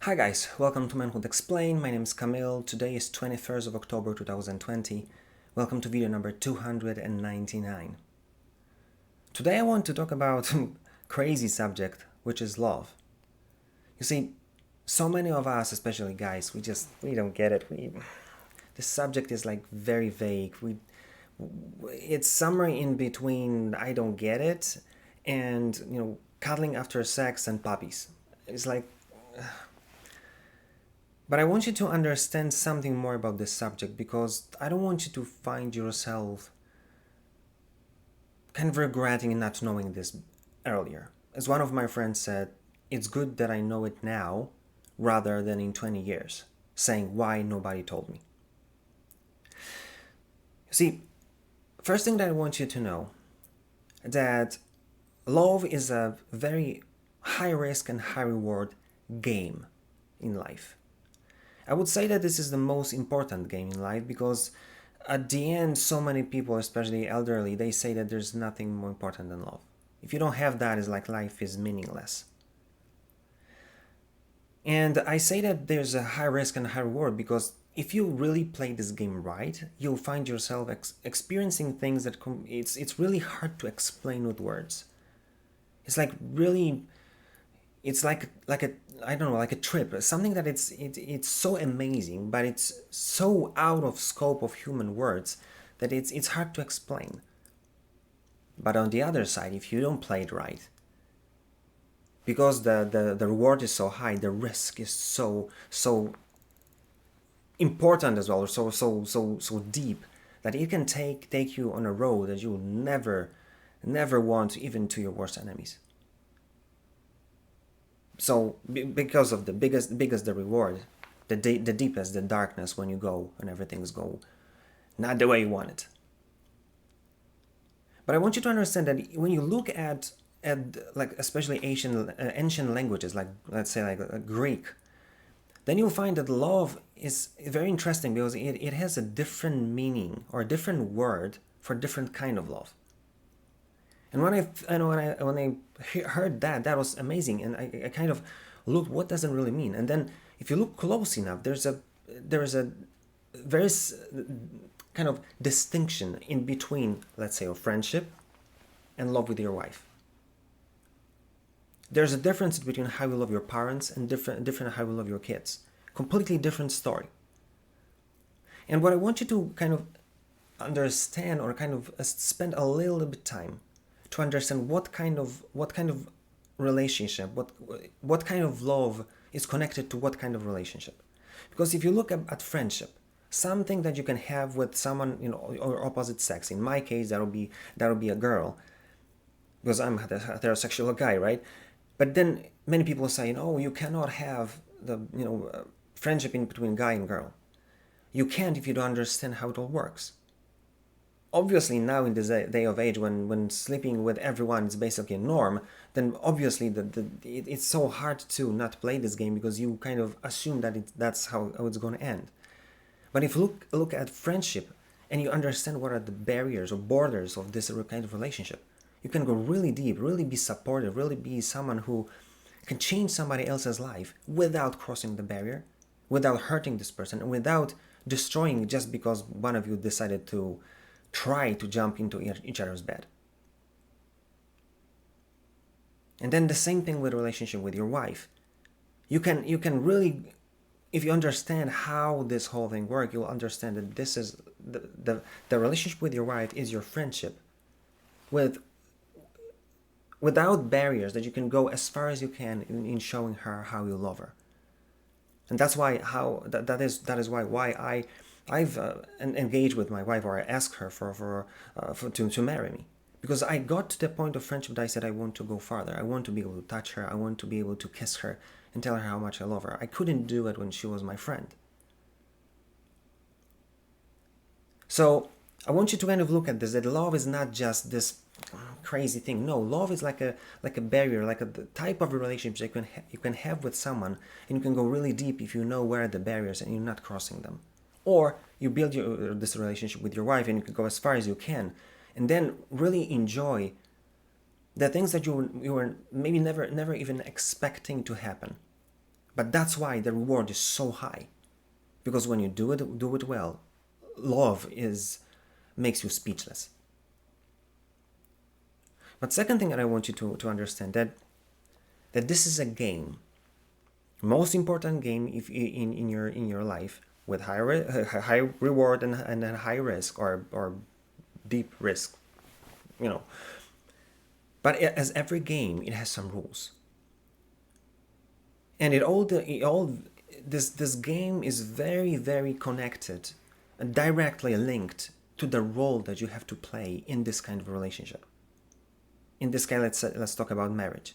Hi guys, welcome to Manhood Explained. My name is Camille. Today is 23rd of October 2020. Welcome to video number 299. Today I want to talk about a crazy subject, which is love. You see, so many of us, especially guys, we don't get it. This subject is like very vague. It's somewhere in between I don't get it and, cuddling after sex and puppies. It's like But I want you to understand something more about this subject because I don't want you to find yourself kind of regretting not knowing this earlier. As one of my friends said, it's good that I know it now rather than in 20 years, saying why nobody told me. See, first thing that I want you to know that love is a very high risk and high reward game in life. I would say that this is the most important game in life because at the end, so many people, especially elderly, they say that there's nothing more important than love. If you don't have that, it's like life is meaningless. And I say that there's a high risk and high reward because if you really play this game right, you'll find yourself experiencing things that it's really hard to explain with words. It's like really it's like a I don't know, like a trip, something that it's so amazing, but it's so out of scope of human words that it's hard to explain. But on the other side, if you don't play it right, because the reward is so high, the risk is so important as well, or so deep that it can take you on a road that you will never want, even to your worst enemies. So because of the biggest the reward, the deepest the darkness when you go and everything's go not the way you want it. But I want you to understand that when you look at like especially ancient languages, like let's say like Greek, then you'll find that love is very interesting because it has a different meaning or a different word for different kind of love. And when I heard that was amazing, and I kind of looked what does it really mean. And then if you look close enough, there's a very kind of distinction in between, let's say, a friendship and love with your wife. There's a difference between how you love your parents and different how you love your kids. Completely different story. And what I want you to kind of understand or kind of spend a little bit time to understand what kind of relationship, what kind of love is connected to what kind of relationship. Because if you look at friendship, something that you can have with someone, or opposite sex. In my case, that'll be a girl, because I'm a heterosexual guy, right? But then many people say, you cannot have the friendship in between guy and girl. You can't if you don't understand how it all works. Obviously, now in this day of age, when sleeping with everyone is basically a norm, then obviously it's so hard to not play this game because you kind of assume that that's how it's going to end. But if you look at friendship and you understand what are the barriers or borders of this kind of relationship, you can go really deep, really be supportive, really be someone who can change somebody else's life without crossing the barrier, without hurting this person, and without destroying just because one of you decided to try to jump into each other's bed. And then the same thing with relationship with your wife. You can really, if you understand how this whole thing works, you'll understand that this is the relationship with your wife is your friendship without barriers, that you can go as far as you can in showing her how you love her. And that's why that is why I've engaged with my wife, or I asked her to marry me, because I got to the point of friendship that I said I want to go farther. I want to be able to touch her. I want to be able to kiss her and tell her how much I love her. I couldn't do it when she was my friend. So I want you to kind of look at this, that love is not just this crazy thing. No, love is like a barrier, like the type of a relationship you can have with someone, and you can go really deep if you know where are the barriers and you're not crossing them. Or you build this relationship with your wife and you can go as far as you can, and then really enjoy the things that you were maybe never even expecting to happen. But that's why the reward is so high. Because when you do it well, love makes you speechless. But second thing that I want you to understand, that this is a game, most important game if in your life, with high reward and high risk, or deep risk, you know. But as every game, it has some rules, and this game is very, very connected and directly linked to the role that you have to play in this kind of relationship. In this case, let's talk about marriage.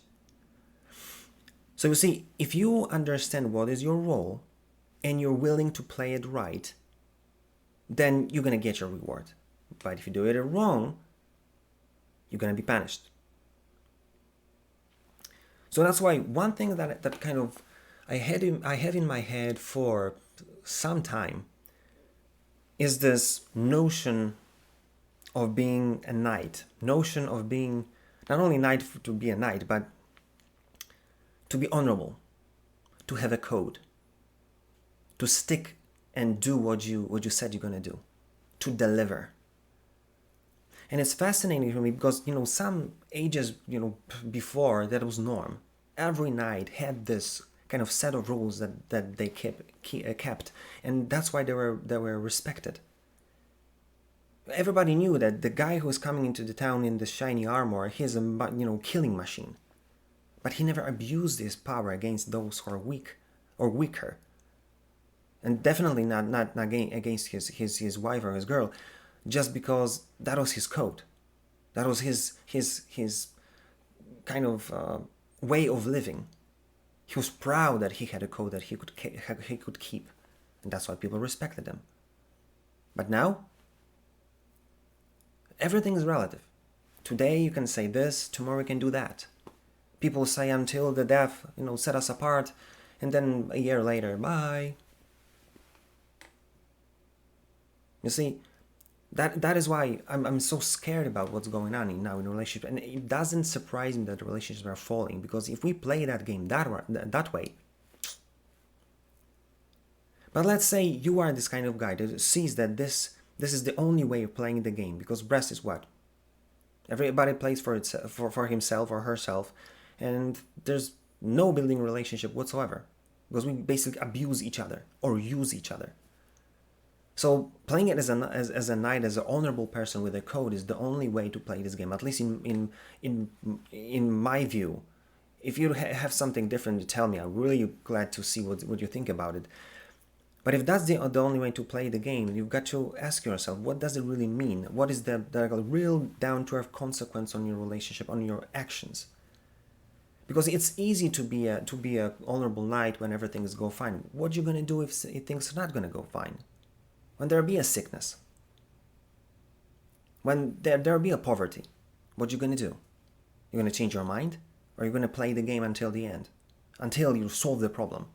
So you see, if you understand what is your role and you're willing to play it right, then you're going to get your reward. But if you do it wrong, you're going to be punished. So that's why one thing that kind of I have in my head for some time is this notion of being a knight, notion of being not only knight to be a knight, but to be honorable, to have a code, to stick and do what you said you're going to do, to deliver. And it's fascinating for me because, some ages, before, that was norm. Every knight had this kind of set of rules that they kept, and that's why they were respected. Everybody knew that the guy who was coming into the town in the shiny armor, he's a killing machine. But he never abused his power against those who are weak or weaker. And definitely not against his wife or his girl, just because that was his code. That was his kind of way of living. He was proud that he had a code that he could keep. And that's why people respected him. But now, everything is relative. Today you can say this, tomorrow you can do that. People say until the death, set us apart, and then a year later, bye. You see, that is why I'm so scared about what's going on now in relationships, and it doesn't surprise me that the relationships are falling, because if we play that game that way. But let's say you are this kind of guy that sees that this is the only way of playing the game, because rest is what? Everybody plays for himself or herself, and there's no building relationship whatsoever, because we basically abuse each other or use each other. So playing it as a knight, as an honorable person with a code, is the only way to play this game, at least in my view. If you have something different, tell me. I'm really glad to see what you think about it. But if that's the only way to play the game, you've got to ask yourself, what does it really mean? What is the real down-to-earth consequence on your relationship, on your actions? Because it's easy to be a honorable knight when everything's go fine. What you gonna do if things are not gonna go fine? When there be a sickness, when there be a poverty, what you gonna do? You're gonna change your mind, or you're gonna play the game until the end, until you solve the problem?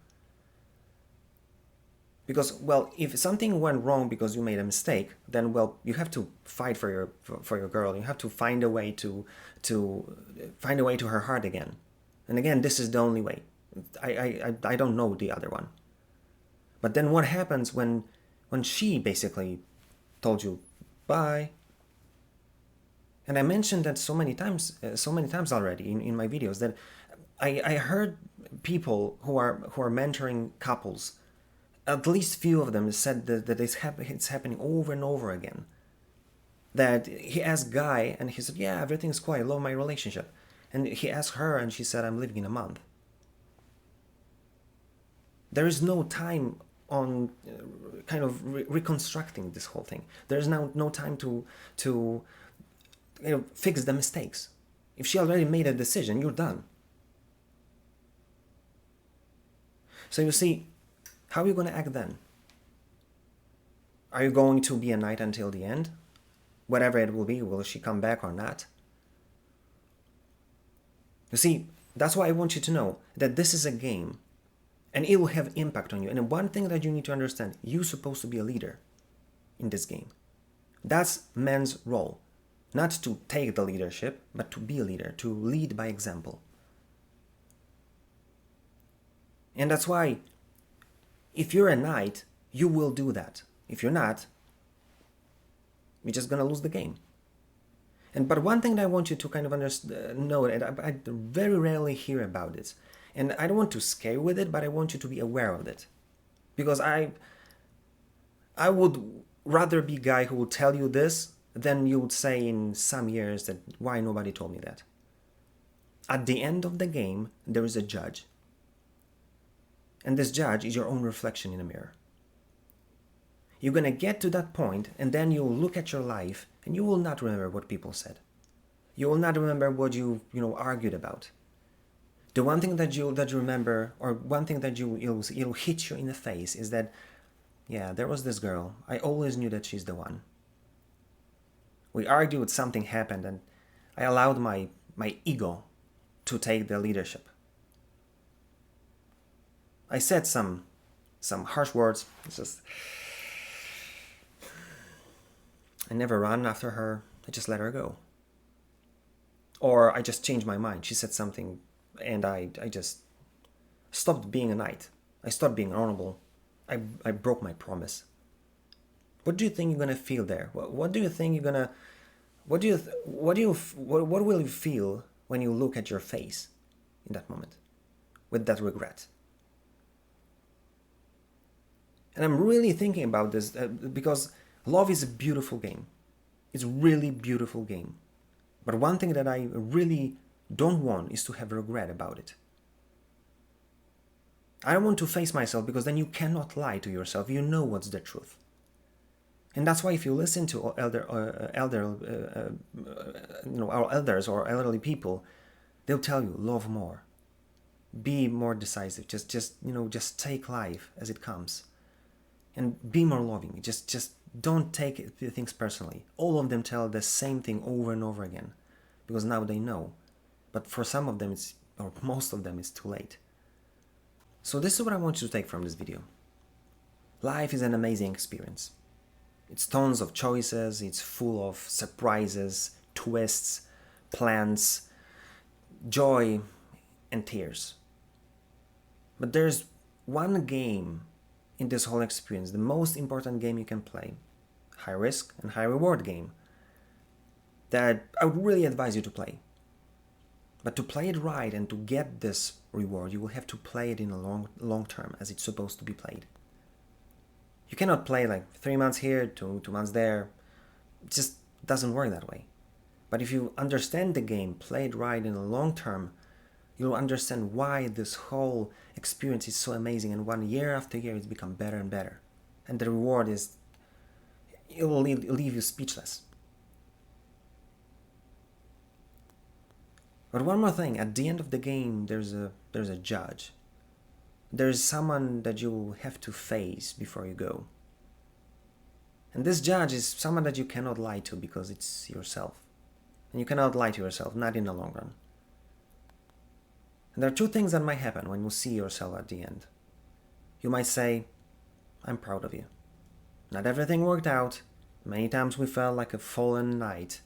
Because, well, if something went wrong because you made a mistake, then, well, you have to fight for your girl. You have to find a way to her heart again. And again, this is the only way. I don't know the other one. But then what happens when she basically told you bye? And I mentioned that so many times already in my videos, that I heard people who are mentoring couples. At least few of them said that it's happening over and over again. That he asked guy, and he said, yeah, everything's cool, I love my relationship. And he asked her, and she said, I'm leaving in a month. There is no time on kind of reconstructing this whole thing. There's now no time to fix the mistakes. If she already made a decision, you're done. So you see, how are you going to act then? Are you going to be a knight until the end? Whatever it will be, will she come back or not? You see, that's why I want you to know that this is a game, and it will have impact on you. And one thing that you need to understand, you're supposed to be a leader in this game. That's man's role. Not to take the leadership, but to be a leader, to lead by example. And that's why, if you're a knight, you will do that. If you're not, you're just gonna lose the game. But one thing that I want you to kind of know, and I very rarely hear about it, and I don't want to scare you with it, but I want you to be aware of it, because I would rather be a guy who will tell you this than you would say in some years that why nobody told me that. At the end of the game, there is a judge, and this judge is your own reflection in a mirror. You're going to get to that point, and then you'll look at your life, and you will not remember what people said. You will not remember what you argued about. The one thing that you remember, or one thing that it'll hit you in the face, is that, yeah, there was this girl. I always knew that she's the one. We argued, something happened, and I allowed my ego to take the leadership. I said some harsh words. It's just, I never ran after her. I just let her go. Or I just changed my mind. She said something, and I just stopped being a knight. I stopped being honorable. I broke my promise. What do you think you're gonna feel there? What do you think you're gonna? What will you feel when you look at your face in that moment, with that regret? And I'm really thinking about this because love is a beautiful game. It's a really beautiful game. But one thing that I really don't want is to have regret about it. I don't want to face myself, because then you cannot lie to yourself. You know what's the truth. And that's why if you listen to our elders or elderly people, they'll tell you, love more. Be more decisive. Just take life as it comes. And be more loving. Just don't take things personally. All of them tell the same thing over and over again, because now they know. But for some of them, or most of them, it's too late. So this is what I want you to take from this video. Life is an amazing experience. It's tons of choices. It's full of surprises, twists, plans, joy, and tears. But there's one game in this whole experience, the most important game you can play, high risk and high reward game, that I would really advise you to play. But to play it right and to get this reward, you will have to play it in a long term, as it's supposed to be played. You cannot play like 3 months here, 2 months there. It just doesn't work that way. But if you understand the game, play it right in the long term, you'll understand why this whole experience is so amazing, and one year after year it's become better and better. And the reward it will leave you speechless. But one more thing, at the end of the game there's a judge. There's someone that you will have to face before you go. And this judge is someone that you cannot lie to, because it's yourself. And you cannot lie to yourself, not in the long run. And there are two things that might happen when you see yourself at the end. You might say, I'm proud of you. Not everything worked out. Many times we felt like a fallen knight.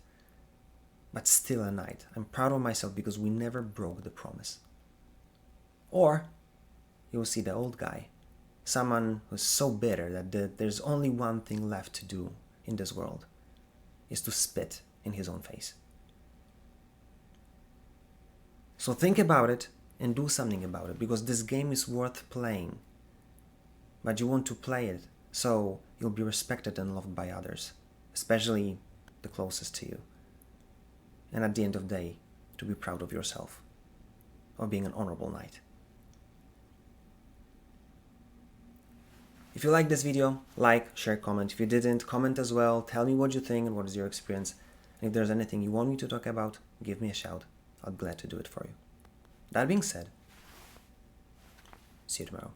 But still a knight. I'm proud of myself because we never broke the promise. Or you will see the old guy. Someone who's so bitter that there's only one thing left to do in this world, is to spit in his own face. So think about it and do something about it, because this game is worth playing. But you want to play it so you'll be respected and loved by others, especially the closest to you. And at the end of the day, to be proud of yourself, of being an honorable knight. If you like this video, like, share, comment. If you didn't, comment as well. Tell me what you think and what is your experience. And if there's anything you want me to talk about, give me a shout. I'll be glad to do it for you. That being said, see you tomorrow.